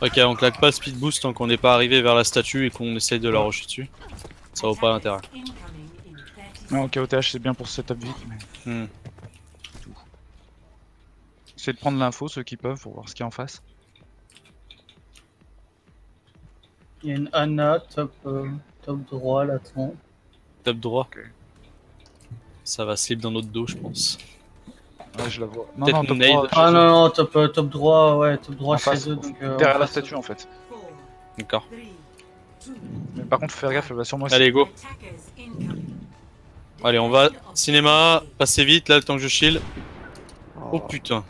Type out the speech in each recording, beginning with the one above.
Ok, on claque pas speed boost tant qu'on n'est pas arrivé vers la statue et qu'on essaye de la rusher dessus. Ça vaut pas l'intérêt. Non, KOTH c'est bien pour ce setup vite, mais Hmm. c'est de prendre l'info ceux qui peuvent pour voir ce qu'il y a en face. Il y a une Anna top droit là-dedans. Top droit. Ok. Ça va slip dans notre dos, je pense. Ouais, je la vois. Non, Peut-être non, top une nade. droit, Ah chez non, eux. non, top droit, ouais, top droit En chez face, eux. Donc, derrière en la face. statue en fait. D'accord. Mais par contre, faut faire gaffe, elle va sûrement Allez, go. Allez, on va. Cinéma, passez vite là, le temps que je shield. Oh putain.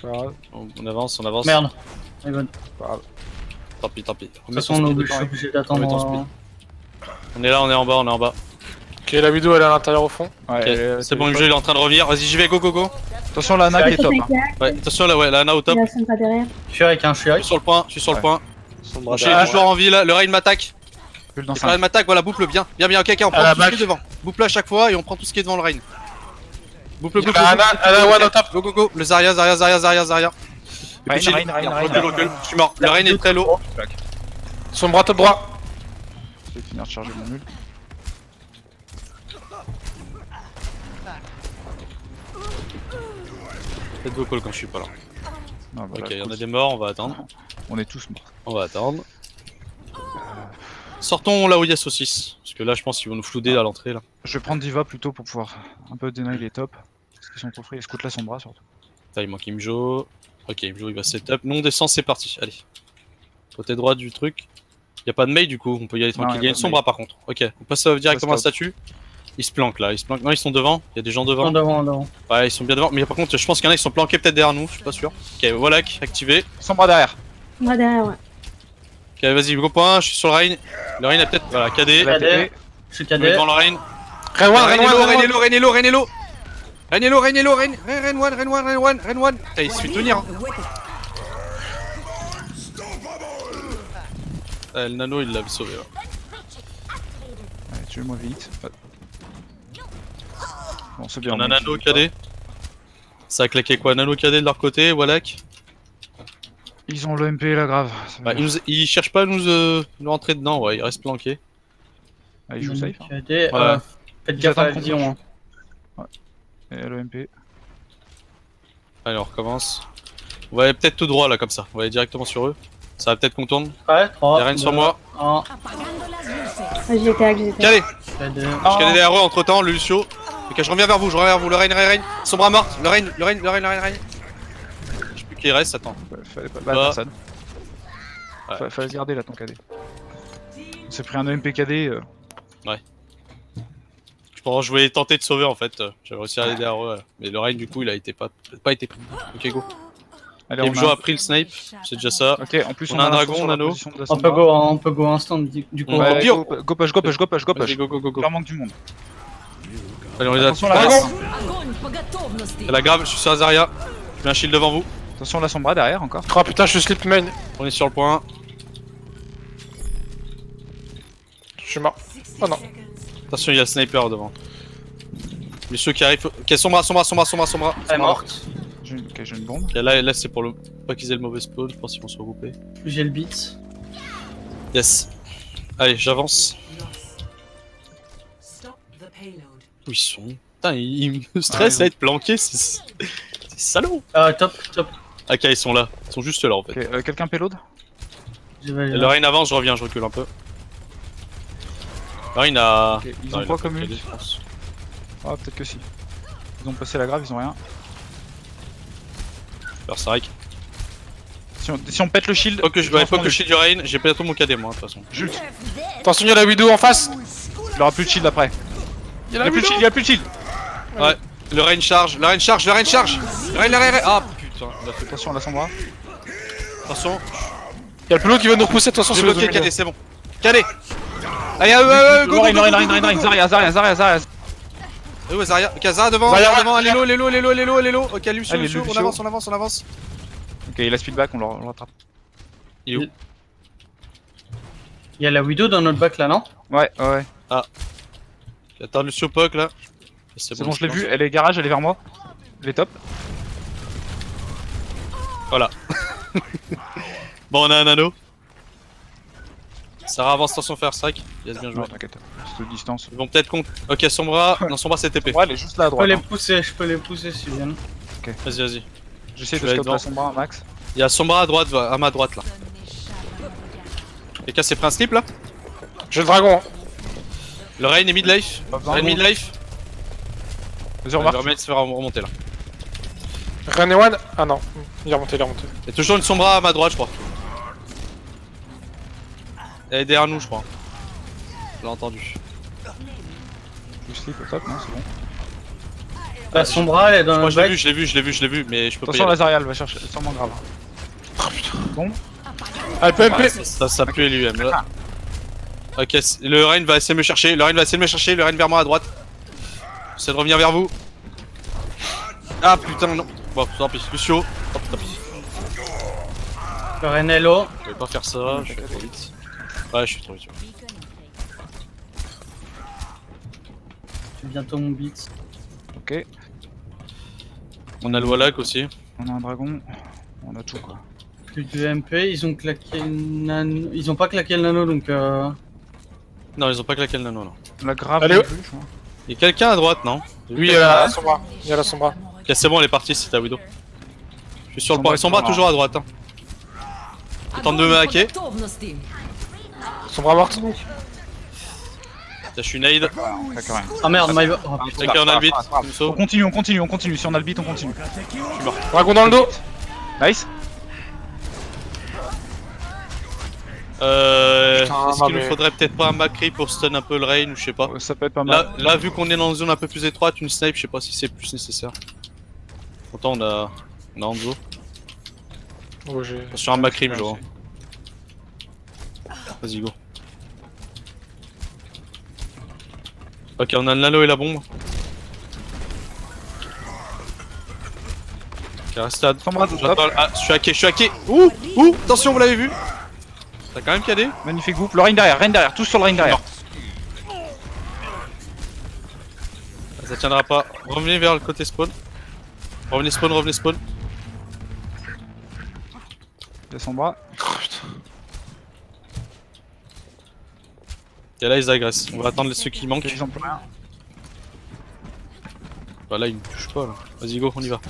On avance, on avance. Merde. Et bonne. De Tant pis, tant pis. toute façon, je suis obligé d'attendre. Remets ton On est là, on est en bas, on est en bas. Ok, la vidéo elle est à l'intérieur au fond. Ouais, Ok, c'est bon, le jeu il est en train de revenir. Vas-y, j'y vais, go, go, go. Attention, l'Anna qui est top. Hein. Ouais, attention là, ouais, la Ana au top. Il y a Sandra derrière. Je suis avec. Je suis sur le point, je suis sur le Ouais. point. Sombra J'ai derrière. toujours envie là, le raid m'attaque. Bulle dans Le raid 5. m'attaque, voilà, boucle bien. Bien, bien, ok, ok, on prend la tout ce qui est back. devant. Boucle à chaque fois et on prend tout ce qui est devant le raid. Boucle, boucle, Anna, boucle. Anna one au top. Go, go, go. Le Zarya, Zarya, Zarya, Zarya, Zarya. Rain, Chill. Rain. Recule. Je suis mort. Le raid est très low. Sombra top droit. Je vais finir de charger mon mule. Faites vos calls quand je suis pas là. Non, voilà, Ok, il y en a cool. des morts, on va attendre. On est tous morts. On va attendre. Sortons là où il y a saucisse. Parce que là, je pense qu'ils vont nous flouder à l'entrée là. Je vais prendre Diva plutôt pour pouvoir un peu dénailler les tops. Parce qu'ils sont trop free. Et scout là son bras surtout. Là, il manque Imjo. Ok, Imjo il va setup. Nous on descend, c'est parti. Allez. Côté droit du truc. Y a pas de mail du coup, on peut y aller Non, tranquille. y Il y a a une pas de sombra par contre. Ok, on passe directement à la stop. statue. Ils se planquent là, ils se planquent. Non, ils sont devant. Il y a des gens devant. En devant. Ouais, ils sont bien devant. Mais par contre, je pense qu'il y en a qui sont planqués peut-être derrière nous. Je suis pas sûr. Ok, voilà, activé. Son bras derrière. Moi derrière, ouais. Ok, vas-y, go point. Je suis sur le Rain. Le Rain a peut-être. Voilà, KD. Elle a Cadet. TP. Je suis On est cadet. devant le Rain. Rain one, Rain one. Putain, il se fait tenir. Hein. Le nano, il l'a sauvé là. Allez, tuez-moi vite. Bon, c'est bien. On a est nano équilibré. KD. Ça a claqué quoi? Nano KD de leur côté, Wallach. Ils ont le MP là, grave. Ça va Bah, bien. ils cherchent pas à nous rentrer dedans, ouais, ils restent planqués. Ah, ils jouent safe. Hein. Cadet. Ouais. Faites Ils gaffe à la attendent qu'on vision. bouge. Et le MP. Allez, on recommence. On va aller peut-être tout droit là, comme ça. On va aller directement sur eux. Ça va peut-être qu'on tourne. Ouais, 3. Y'a rien sur moi. 1. Ouais, j'y étais, j'y étais. Calé! Cadet. Je connais derrière eux entre temps, le Lucio. Ok, je reviens vers vous, Le Rain. Son bras mort. Le Rain. Je sais plus qui il reste, attends. Ouais, fallait pas Bah. personne. Ouais. Fallait se garder là ton KD. On s'est pris un MP KD. Je voulais tenter de sauver en fait. J'avais réussi à aller derrière eux. Mais le Rain, du coup, il a été pas été pris. Ok, go. Allez, Et on Imjo a... a pris le snipe, c'est déjà ça. Ok, en plus On a un l'info dragon, sur la nano. position de la On peut go instant du coup. Ouais. Ouais, Pio. go push. Vas-y, go. Il leur manque du monde. Allez, on les a. Attention la dragon. C'est la grave, je suis sur Azaria. Je mets un shield devant vous. Attention la sombra derrière encore. Oh putain, je suis slip main. On est sur le point. Je suis mort. Oh non. Attention, il y a le sniper devant. Monsieur qui arrive. Ok, sombra. Elle est morte. Ok, j'ai une bombe. Ok, là c'est pour le. Pas qu'ils aient le mauvais spawn, je pense qu'ils vont se regrouper. J'ai le beat. Yes. Allez, j'avance. Où ils sont? Putain, ils me stressent Ah, à être planqués, c'est salaud. Top. Ok, ils sont là. Ils sont juste là en fait. Ok, quelqu'un payload. Je vais Le Rain avance, je reviens, je recule un peu. Le Rain a. Ok, ils Non, ont il quoi a comme pas ult? KD, je pense. Ah, peut-être que si. Ils ont passé la grave, ils ont rien. Berserk. Si on pète le shield. Faut que je lance faut mon que ult. je shield du Rain, j'ai bientôt mon KD moi de toute façon. Jute. Attention, il y a la vidéo en face. Il aura plus de shield après. Il a plus de shield, il a plus de shield. Ouais. Le Rain charge. Le Rain. Ah putain, il a fait Attention la sombra. attention. Il y a le pelot qui va nous repousser, attention J'ai sur le bloqué milieu. KD, c'est bon. KD. Allez, go. Rain, Zarya. Ouais, Zarya. Ok, Zarya devant, Zarya, Zarya devant, Lélo. Ok, Lucio, Allez, Lucio, Lucio. on avance. Ok, il a speed back, on le rattrape. Il est où? Il y a la Widow dans notre bac là, non? Ouais. Attends, Lucio poke là. C'est bon, je l'ai vu, elle est garage, elle est vers moi. Elle est top. Voilà. Bon, on a un anneau. Sarah avance, attention faire strike. Yes, bien joué. Non, t'inquiète. C'est de distance. Ils vont peut-être contre. Ok, Sombra. Non, Sombra c'est TP. Ouais, elle est juste là à Je peux droite. les Hein. pousser, je peux les pousser s'ils viennent. Vas-y, vas-y. J'essaie Je de vais scout devant. la sombra, max. Il y a Sombra à droite, à ma droite là. Quelqu'un s'est pris un slip là? J'ai le dragon. Hein. Le Rain est mid-life. Pas besoin Rain de mid-life. Vas-y, Il remarque. va remettre se faire remonter là. Ren et One. Ah non. Il est remonté, il est remonté. Il y a toujours une Sombra à ma droite, je crois. Elle est derrière nous, je crois. Je l'ai entendu. Je slip au top, non, c'est bon. La Sombra, elle est dans Moi le je l'ai bac. vu, je l'ai vu, mais je peux pas y Attention, aller. Lazarial va chercher, sûrement grave. Ah, le PMP. Ça pue lui-même là. Ok, le Rain va essayer de me chercher, le Rain vers moi à droite. J'essaie de revenir vers vous. Ah putain, non. Bon, tant pis, Lucio. Oh, tant pis. Le Renello. Je vais pas faire ça, je suis trop vite. Ouais, je suis trop vite. C'est bientôt mon beat. Ok, On a le Wallach aussi. on a un dragon. On a tout quoi. Plus de MP, ils ont claqué le nano. Ils ont pas claqué le nano donc Non, ils ont pas claqué le nano, non. La grave Allez, non oh. plus, je crois. Il y a quelqu'un à droite, non? Oui, il y a la Sombra. Il y a la Sombra. Ok, c'est bon, elle est partie, c'est ta Widow. Je suis sur le point. Ils sont Sombra, bas toujours à droite. Hein. Ils tentent de me hacker. Sombra morte. Là, je suis nade. Ouais, on claque rien. Ah merde, my bad. Oh, putain. Ok, on a le beat. On continue, on continue, on continue. Si on a le beat, on continue. Dragon dans le dos. Nice. Est-ce non, qu'il nous mais- faudrait peut-être pas un Macri pour stun un peu le Rain ou je sais pas. Ça peut être pas mal. Là, vu qu'on est dans une zone un peu plus étroite, une snipe, je sais pas si c'est plus nécessaire. Pourtant, on a Hanzo. Oh, j'ai. Sur un Macri, je vois. Vas-y, go. Ok, on a le nano et la bombe. Ok, reste à... Sombra, J'attends- top. Ah, je suis hacké. Ouh, attention, vous l'avez vu? T'as quand même cadé? Magnifique groupe. Le Rain derrière, tous sur le Rain derrière. Ça tiendra pas. Revenez vers le côté spawn. Revenez spawn. Il y a Sombra. Oh putain. Et là, ils agressent. On va attendre ceux qui manquent. Ils ont plus rien. Bah là, ils me touchent pas là. Vas-y, go, on y va.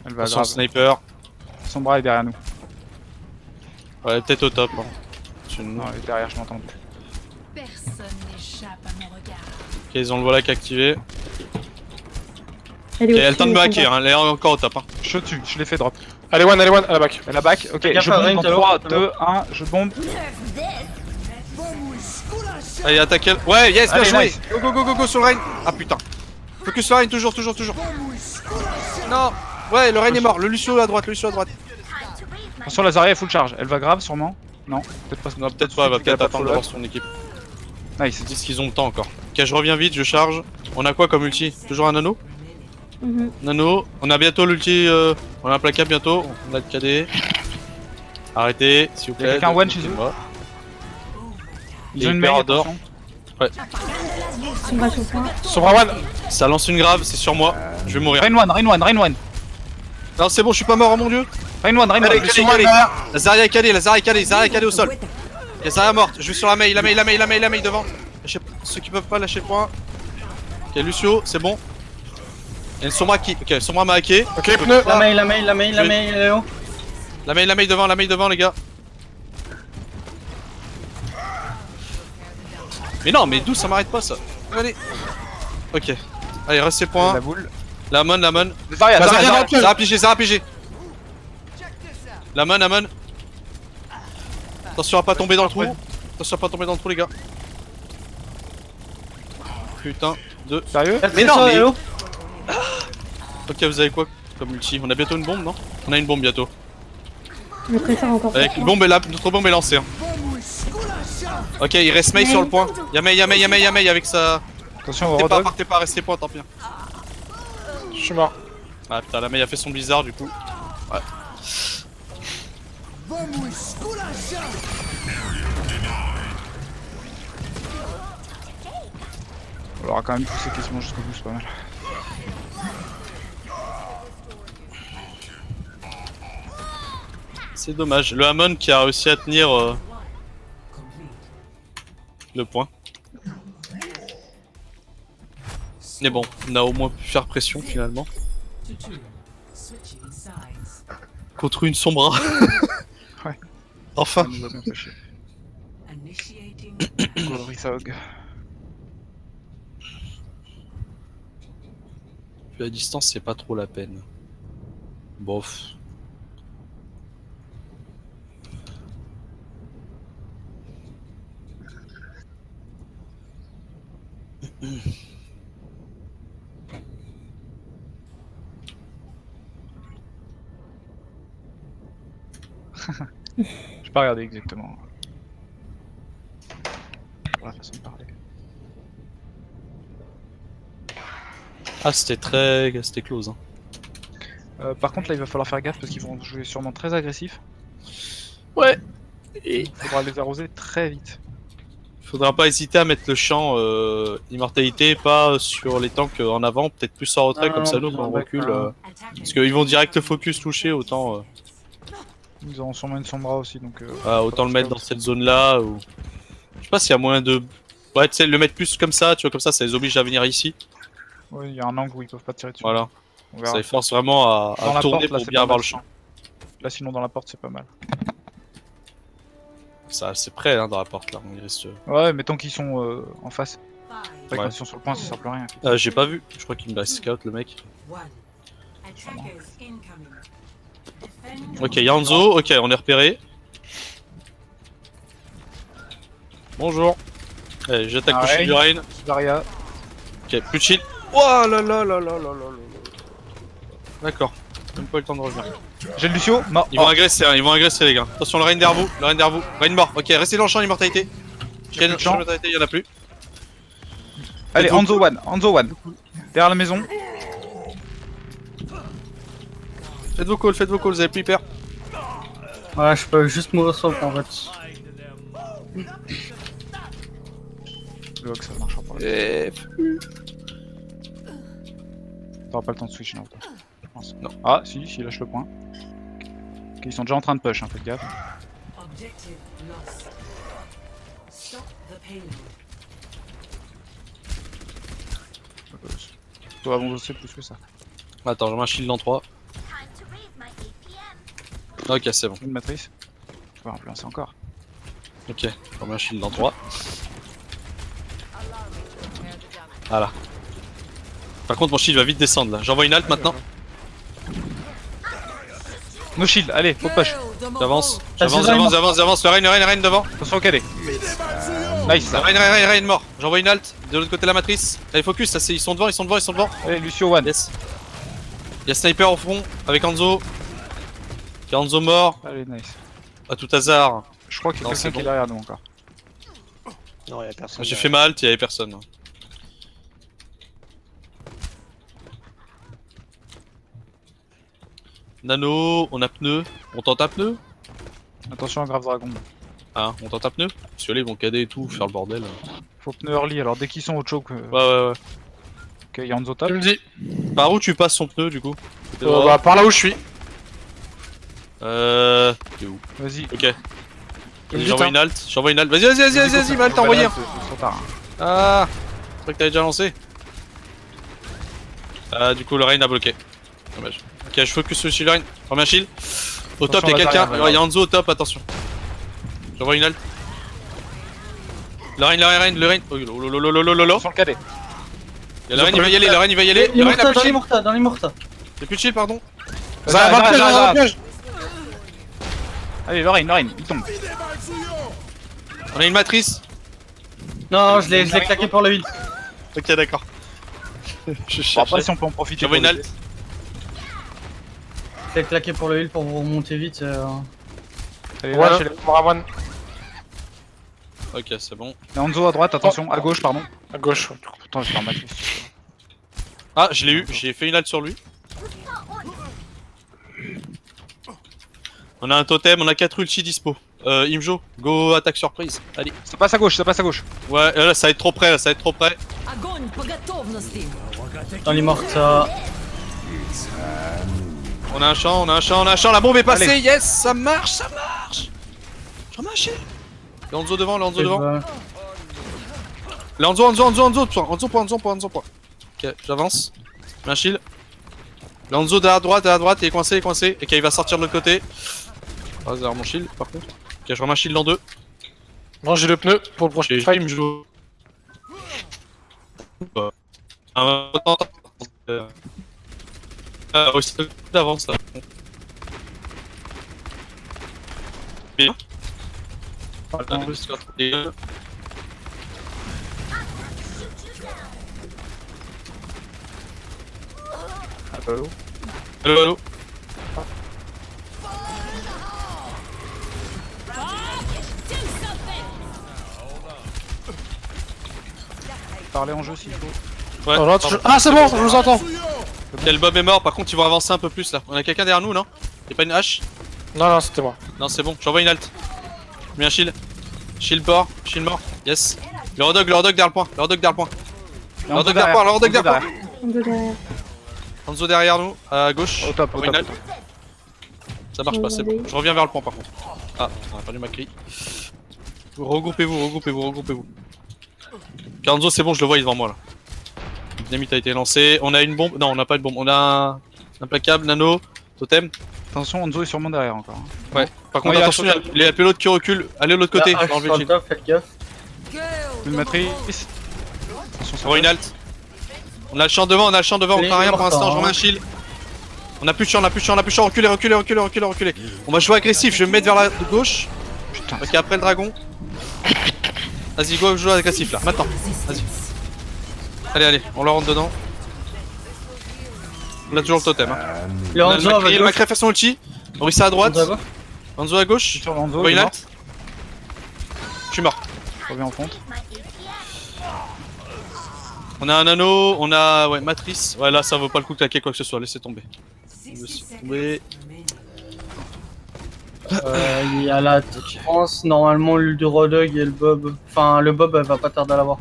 Elle va Attention, grave. sniper. Sombra est derrière nous. Ouais, peut-être au top. Hein. C'est une- Non, elle est derrière, je m'entends. Personne n'échappe à mon regard. Ok, ils ont le Wallach activé. Elle Ok, est elle tente de me hacker, hein. Elle est encore au top. Hein. Je tue, je l'ai fait drop. Allez, One, à la back. Elle a back. Ok, Gaffe je à bombe Rain, dans t'as 3, l'eau, 2, 1, je bombe. Allez, attaquez. Ouais, yes, bien Allez, joué. nice. Go sur le Rain. Ah putain. Focus sur le Rain, toujours. Non. Ouais, le Rain est mort. Le Lucio à droite. Attention, Lazaria est full charge. Elle va grave sûrement. Non, peut-être pas. Non, peut-être pas, elle va peut-être attendre d'avoir son équipe. Nice. Ils disent qu'ils ont le temps encore. Ok, je reviens vite, je charge. On a quoi comme ulti? Toujours un nano? Mhm. Nano. On a bientôt l'ulti. On a un placable bientôt. On a le KD. Arrêtez, s'il vous Y'a plaît. quelqu'un one chez eux? Moi. Ils ont Et une hyper main d'or. attention. Sombra sur le point. Sombra One. Ça lance une grave, c'est sur moi. Je vais mourir. Rain one. Non, c'est bon, je suis pas mort, oh mon dieu. Rain one. Allez, Je KD, suis KD. La Zarya est KD au sol. Ok, Zarya morte. Je vais sur la main devant. Lâchez... Ceux qui peuvent pas lâcher le point. Ok, Lucio, c'est bon. Il y a une Sombra qui. Ok, Sombra m'a hacké. Ok, pneu. La main, elle est où? La main devant, les gars. Mais non, mais d'où ça m'arrête pas ça? Allez. Ok. Allez, reste ses points. La boule. La mon. Lazaria, Zarya PG. La mon. Attention à pas tomber dans le trou. Les gars. Putain de. Sérieux? Mais non, mais- elle est où? Ok, vous avez quoi comme ulti? On a bientôt une bombe, non? On a une bombe bientôt. Le presseur encore. Avec une bombe, notre bombe est lancée. Hein. Ok, il reste Mei sur le point. Y'a Mei avec sa. Attention au Rodog. Partez pas, restez point, tant pis. Je suis mort. Ah putain, la Mei a fait son blizzard du coup. Ouais. On aura quand même poussé quasiment jusqu'au bout, c'est pas mal. C'est dommage. Le Hamon qui a réussi à tenir le point. Mais bon, on a au moins pu faire pression finalement. Contre une Sombra. Ouais. Enfin. Ça nous a bien fait chier. Gorithog. Puis à distance, c'est pas trop la peine. Bof. J'ai pas regardé exactement. La façon de parler. Ah, c'était close. Hein. Par contre là il va falloir faire gaffe parce qu'ils vont jouer sûrement très agressifs. Ouais. Et Il faudra les arroser très vite. faudra pas hésiter à mettre le champ immortalité, pas sur les tanks en avant, peut-être plus en retrait, Ah, comme ça non, nous on d'accord. recule. Parce qu'ils vont direct le focus toucher, autant, Ils auront sûrement une sombra aussi donc. autant le mettre dans cette zone là. Ou... Je sais pas s'il y a moyen de. Ouais, tu sais, le mettre plus comme ça, tu vois, comme ça les oblige à venir ici. Ouais, il y a un angle où ils peuvent pas tirer dessus. Voilà. On Ça verra. les force vraiment Dans à la tourner porte, là, pour c'est bien pas avoir mal. le champ. Là sinon dans la porte c'est pas mal. Ça, c'est prêt hein, dans la porte là. Il reste... Ouais mais tant qu'ils sont en face. Après, Ouais. quand ils sont sur le point ça sert plus à rien. J'ai pas vu. Je crois qu'il me laisse scout le mec. Ok, Yanzo. Ok, on est repéré. Bonjour. Allez, j'attaque Ah, le shield du Rain. Zarya. Ok, plus de shield. Oh là là là là là là là. D'accord. Même pas eu le temps de revenir. J'ai le Lucio, mort. Ils vont agresser, hein, ils vont agresser les gars. Attention, le Rain derrière vous. Le Rain derrière vous. Rain mort. Ok, restez dans le champ immortalité. J'ai plus de champ. Immortalité, y'en a plus. Allez, Faites-vous- Hanzo one. Derrière la maison. Faites vos calls, vous avez plus hyper. Ouais, je peux juste mourir sur le point en fait. Le Hawk ça marchera pas. Et... T'auras pas le temps de switch non. Je pense. Non. Ah si, il lâche le point. Ok, ils sont déjà en train de push, hein, faites gaffe. Faut avancer plus que ça. Attends, j'ai un shield en 3. Ok, c'est bon. Une matrice. Faut influencer encore. Ok, j'ai un shield en 3. Voilà. Par contre, mon shield va vite descendre là. J'envoie une halte maintenant. No shield, allez, faut push. J'avance, Ah, j'avance, c'est vrai, j'avance. Le Rain devant. Attention au cadet. Nice. Rain mort. J'envoie une halte. De l'autre côté de la matrice. Allez, focus, ça, ils sont devant. Allez, Lucio one. Yes. Y'a sniper au front avec Hanzo. Y'a Hanzo mort. Allez, nice. À tout hasard. Je crois qu'il y a Non, quelqu'un c'est qui est bon. derrière nous encore. Non, y'a personne. J'ai fait ma halte, y'avait personne. Nano, on a pneu. On tente un pneu. Attention à Grave Dragon. Ah, on tente un pneu. Parce que là, ils vont cader et tout, faire le bordel. Faut pneu early, alors dès qu'ils sont au choke. Ouais. Ok, il y a Hanzo top. Tu me dis. Par où tu passes son pneu du coup? Bah, par là où je suis. T'es où? Vas-y. Ok. Vite, J'envoie hein. une halte. Vas-y, mal t'as envoyé. C'est trop tard. hein. Ah, je crois que t'avais déjà lancé. Du coup, le Rain a bloqué. Dommage. Ok, je focus sur le Rain. Prends un shield. Au top, Attention, y'a quelqu'un. Lazare, Ouais, y'a Hanzo au top, attention. J'envoie une halte. Le Rain. Oh, lololololololo. Attention le cadet. Y'a le Rain, il va y aller. Le Rain, il va y aller. Les Le Rain a mortas, plus de dans les shield. mortas, dans les mortas. Y'a plus de shield, pardon. Ça va, Zara, piège. Allez, le Rain, il tombe. On a une matrice. Non, je l'ai claqué pour le heal. Ok, d'accord. Je Bon, cherche. après, si on peut en profiter. J'envoie pour une l'aider. halte. Je l'ai claqué pour le heal pour vous remonter vite. Allez, Ouais, lâchez-les. Morawan. Ok, c'est bon. Et Hanzo à droite, attention, à gauche, pardon. À gauche. Putain, je vais faire matrice. Ah, je l'ai eu. J'ai fait une halte sur lui. On a un totem, on a 4 ulti dispo. Imjo, go attaque surprise. Allez. Ça passe à gauche. Ouais, là ça va être trop près, Огонь по готовности! Dans les mortas. On a un champ, on a un champ, on a un champ, la bombe est passée, Allez. yes, ça marche, ça marche. J'en ai un chier. Lanzo devant, Lanzo devant. Lanzo, Anzo, point. Ok, j'avance. Mets un shield. Lanzo derrière droite, il est coincé, Ok, il va sortir de l'autre côté. Ah, derrière mon shield, par contre. Ok, je remets un shield dans 2. Bon, j'ai le pneu pour le prochain Et fight. il me joue. Aussi d'avance là. Bien. Allo. Parler en jeu s'il faut. Ouais. Oh, là, ah, c'est bon, je vous entends. Ok, le Bob est mort, par contre ils vont avancer un peu plus là. On a quelqu'un derrière nous, non? Y'a pas une hache? Non, c'était moi. Non, c'est bon, j'envoie une alt. Je mets un shield. Shield mort, yes. Le redog derrière le point, le redog derrière le point. Le redog derrière le point. Un peu derrière. Hanzo derrière nous, à gauche. Au top, au J'envoie une top. alt. Ça marche pas, c'est bon. Je reviens vers le point par contre. Ah, on a perdu ma grille. Regroupez-vous. Hanzo, c'est bon, je le vois, il est devant moi là. Le dynamite a été lancé. On a une bombe. Non, on n'a pas de bombe. On a un implacable, nano, totem. Attention, Anzo est sûrement derrière encore. Hein. Ouais. Par contre, Ouais, attention, il y a le pilote qui recule. Allez de l'autre côté. Ah, je vais enlever le shield. faites gaffe. Une matrice. Attention, On voit une alt. On a le champ devant, on a rien pour l'instant. Je remets un shield. On a plus de champ. Reculez. On va jouer agressif. Je vais me mettre vers la gauche. Putain. Ok, après le dragon. Vas-y, go, joue agressif là. Maintenant. Vas-y. Allez, on leur rentre dedans. On a toujours le totem. Hein. Le On a Hanzo le avec Macri fait son ulti. Orisa à droite. Hanzo. Hanzo à gauche. Sur Anzo, Voyez il est une mort. alt. Je suis mort. Je reviens en compte. On a un anneau, on a matrice. Ouais, là ça vaut pas le coup de claquer quoi que ce soit, laissez tomber. Laissez tomber. Il y a la trans, normalement le Rodog et le Bob. Enfin, le Bob, elle va pas tarder à l'avoir.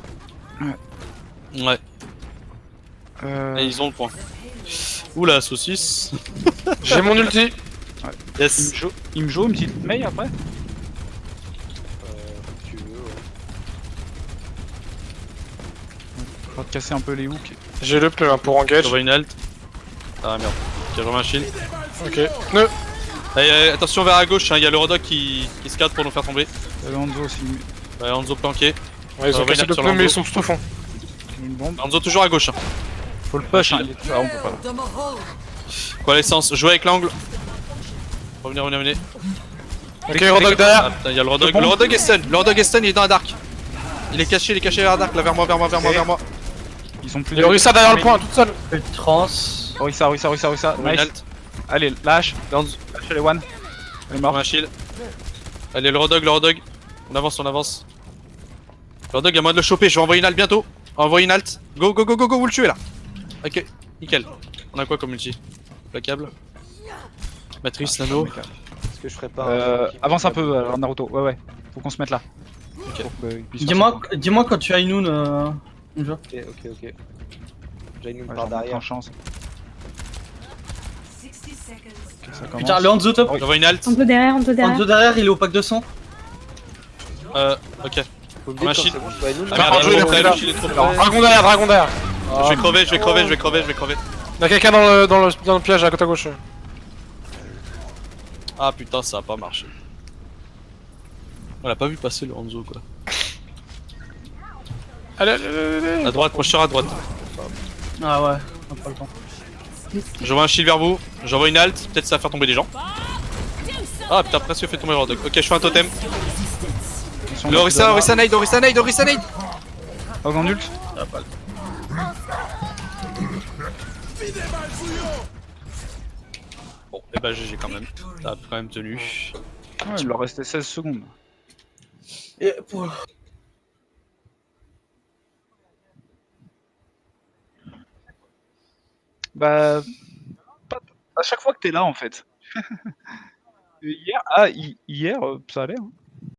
Ouais, et ils ont le point. Oula, saucisse. J'ai mon ulti. Yes. Il me joue une petite mail après. Tu veux, ouais. On va te casser un peu les hooks. J'ai le pneu hein, pour engage. J'envoie une alt. Ah merde. Ok, j'envoie un shield. Ok. Pneu. Allez, attention vers la gauche, il y a le Rodok qui se cadre pour nous faire tomber. Il y avait Anzo aussi. Ouais, Hanzo planqué. Ouais, ils ont Ouais, cassé le sur pneu, mais ils l'endos. sont tout au fond. Une bombe. Hanzo toujours à gauche. Faut le push. Hein. Ah, on peut pas là. Quoi l'essence? Jouer avec l'angle. Revenez. Ok, Rodog derrière. Ah putain, il y a le Rodog. Le Rodog est stun, il est dans la dark. Il est caché vers la dark, là vers moi. Ils sont plus. Il y a Orisa derrière le point, toute seule. Le trans. Orisa. Une Nice. alt. Allez, lâche. Hanzo. Lâche les one. Elle est morte. Un shield. Allez, le Rodog. On avance. Le Rodog, il y a moyen de le choper. Je vais envoyer une alt bientôt. Envoyer une alt. Go, vous le tuez là. Ok, nickel. On a quoi comme ulti? Placable. Matrice, nano. Est-ce que je ferais pas Avance un peu, Naruto. Ouais. Faut qu'on se mette là. Ok. Pour qu'il puisse faire Dis-moi quand tu as Inoun. Ok. J'ai une son- Ouais, par j'en ai derrière. en chance. Ok, ça commence. Putain, le Hanzo top. J'envoie une alt. Un peu derrière. Hanzo derrière, il est au pack de sang. Ok. Faut me On a un dire quand shield. c'est bon, je peux aller nous, Ah là. merde, Hanzo, il est le pris là. shield est trop Alors, près. dragon derrière. Je vais crever. Il y a quelqu'un dans le piège à côté à gauche. Ah putain, ça a pas marché. On l'a pas vu passer le Hanzo quoi. Allez. À droite, moi je suis à droite. Ah ouais, on a pas le temps. J'envoie un shield vers vous, j'envoie une alt, peut-être ça va faire tomber des gens. Ah putain, presque fait tomber le Rodok. Ok, je fais un totem. Attention, Le Orisa nade. Hog en ult. Bon, et bah GG quand même. Ça a quand même tenu. Ouais, il leur restait 16 secondes. Et pour... Bah. À chaque fois que t'es là en fait. Hier, ça allait. Hein.